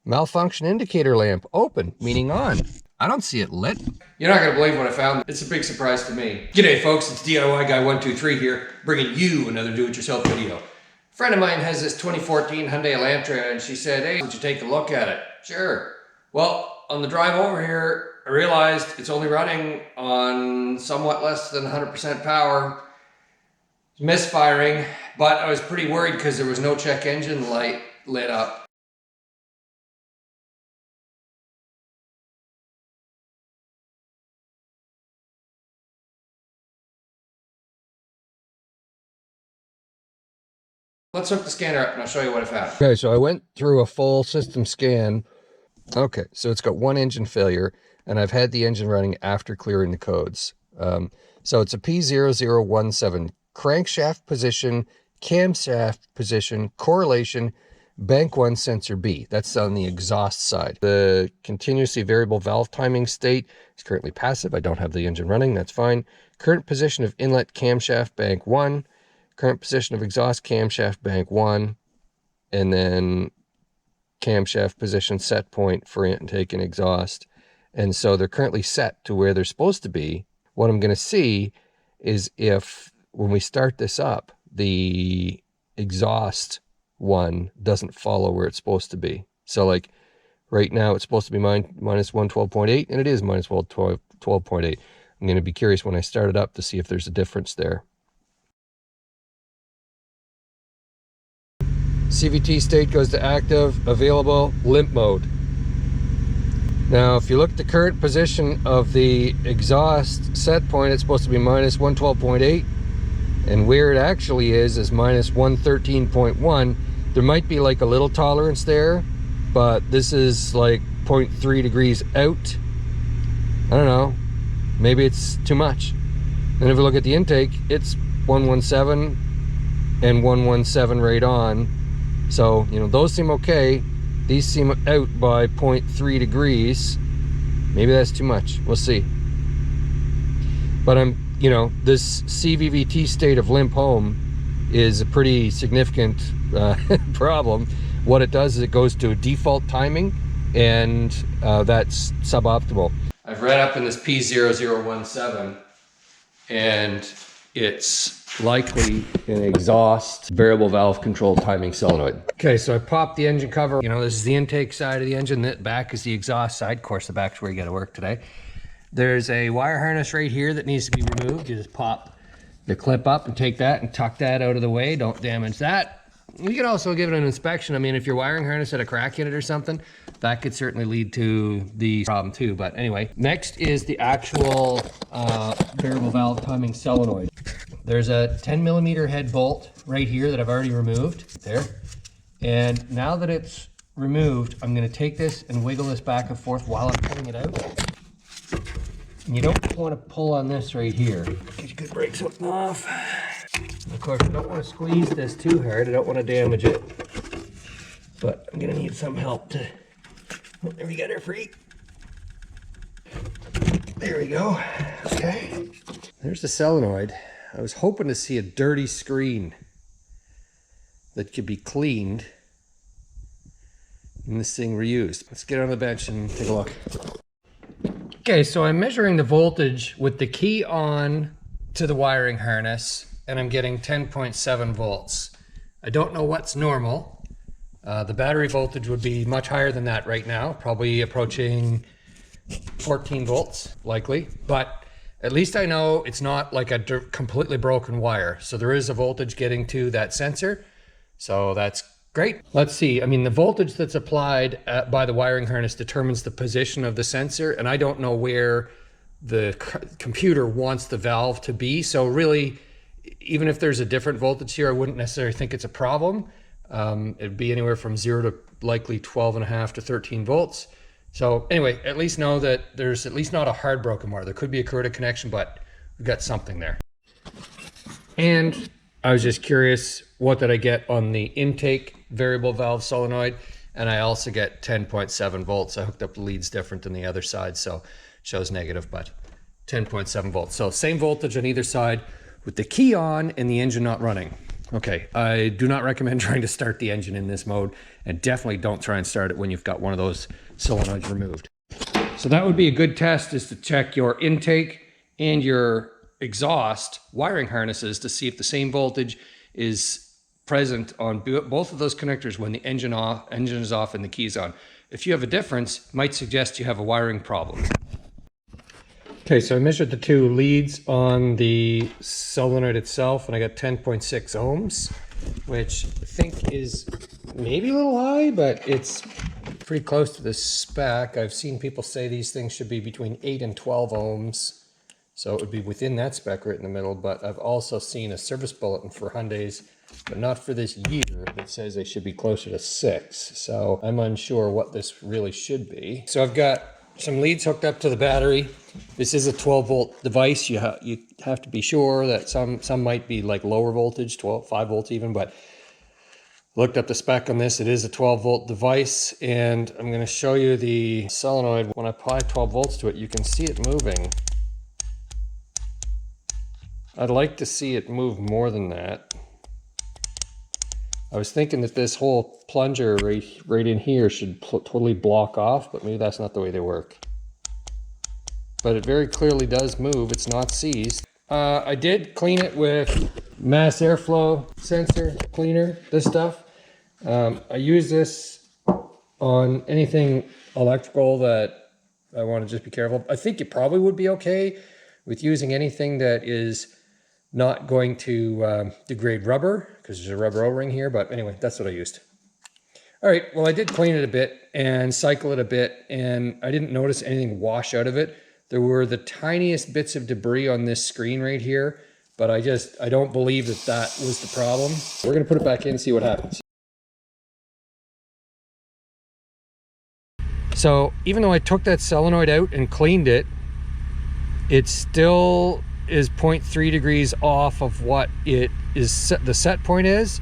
Malfunction indicator lamp open, meaning on. I don't see it lit. You're not gonna believe what I found. It's a big surprise to me. G'day folks, it's DIY Guy 123 here, bringing you another do-it-yourself video. A friend of mine has this 2014 Hyundai Elantra and she said, hey, would you take a look at it? Sure. Well, on the drive over here, I realized it's only running on somewhat less than 100% power. It's misfiring, but I was pretty worried because there was no check engine light lit up. Let's hook the scanner up and I'll show you what I found. Okay, so I went through a full system scan. Okay, so it's got one engine failure, and I've had the engine running after clearing the codes. So it's a P0017 crankshaft position, camshaft position, correlation, bank 1 sensor B. That's on the exhaust side. The continuously variable valve timing state is currently passive. I don't have the engine running, that's fine. Current position of inlet camshaft bank 1. Current position of exhaust camshaft bank 1, and then camshaft position set point for intake and exhaust. And so they're currently set to where they're supposed to be. What I'm going to see is if, when we start this up, the exhaust one doesn't follow where it's supposed to be. So like right now it's supposed to be minus 112.8, and it is minus 12.8. I'm going to be curious when I start it up to see if there's a difference there. CVT state goes to active, available, limp mode. Now, if you look at the current position of the exhaust set point, it's supposed to be minus 112.8, and where it actually is minus 113.1. There might be like a little tolerance there, but this is like 0.3 degrees out. I don't know, maybe it's too much. And if we look at the intake, it's 117 and 117 right on. So, you know, those seem okay. These seem out by 0.3 degrees. Maybe that's too much. We'll see. But you know, this CVVT state of Limp Home is a pretty significant problem. What it does is it goes to default timing, and that's suboptimal. I've read up in this P0017, and it's likely an exhaust variable valve control timing solenoid. Okay, so I popped the engine cover. You know, this is the intake side of the engine. The back is the exhaust side. Of course, the back's where you got to work today. There's a wire harness right here that needs to be removed. You just pop the clip up and take that and tuck that out of the way. Don't damage that. You can also give it an inspection. I mean, if your wiring harness had a crack in it or something, that could certainly lead to the problem too. But anyway, next is the actual variable valve timing solenoid. There's a 10mm head bolt right here that I've already removed there. And now that it's removed, I'm going to take this and wiggle this back and forth while I'm pulling it out. And you don't want to pull on this right here because you could break something off. And of course, I don't want to squeeze this too hard. I don't want to damage it. But I'm going to need some help to... Oh, there we got her free. There we go. Okay. There's the solenoid. I was hoping to see a dirty screen that could be cleaned and this thing reused. Let's get on the bench and take a look. Okay, so I'm measuring the voltage with the key on to the wiring harness, and I'm getting 10.7 volts. I don't know what's normal. The battery voltage would be much higher than that right now, probably approaching 14 volts, likely. But at least I know it's not like a completely broken wire. So there is a voltage getting to that sensor. So that's great. Let's see. I mean, the voltage that's applied by the wiring harness determines the position of the sensor. And I don't know where the computer wants the valve to be. So really, even if there's a different voltage here, I wouldn't necessarily think it's a problem. It'd be anywhere from 0 to likely 12.5 to 13 volts. So anyway, at least know that there's at least not a hard broken wire. There could be a corroded connection, but we've got something there. And I was just curious, what did I get on the intake variable valve solenoid? And I also get 10.7 volts. I hooked up the leads different than the other side, so it shows negative, but 10.7 volts. So same voltage on either side with the key on and the engine not running. Okay, I do not recommend trying to start the engine in this mode, and definitely don't try and start it when you've got one of those solenoids removed. So that would be a good test, is to check your intake and your exhaust wiring harnesses to see if the same voltage is present on both of those connectors when the engine is off and the key's on. If you have a difference, it might suggest you have a wiring problem. Okay, so I measured the two leads on the solenoid itself, and I got 10.6 ohms, which I think is maybe a little high, but it's pretty close to the spec. I've seen people say these things should be between 8 and 12 ohms, so it would be within that spec right in the middle. But I've also seen a service bulletin for Hyundais, but not for this year, that says they should be closer to 6. So I'm unsure what this really should be. So I've got some leads hooked up to the battery. This is a 12 volt device. You have to be sure that some might be like lower voltage, 5 volts even, but looked up the spec on this. It is a 12 volt device, and I'm going to show you the solenoid. When I apply 12 volts to it, you can see it moving. I'd like to see it move more than that. I was thinking that this whole plunger right in here should totally block off, but maybe that's not the way they work. But it very clearly does move. It's not seized. I did clean it with mass airflow sensor cleaner, this stuff. I use this on anything electrical that I want to just be careful. I think it probably would be okay with using anything that is not going to degrade rubber, because there's a rubber O-ring here, but anyway, that's what I used. All right, well, I did clean it a bit and cycle it a bit, and I didn't notice anything wash out of it. There were the tiniest bits of debris on this screen right here, but I don't believe that was the problem. We're gonna put it back in and see what happens. So even though I took that solenoid out and cleaned it, it still is 0.3 degrees off of what it is the set point is.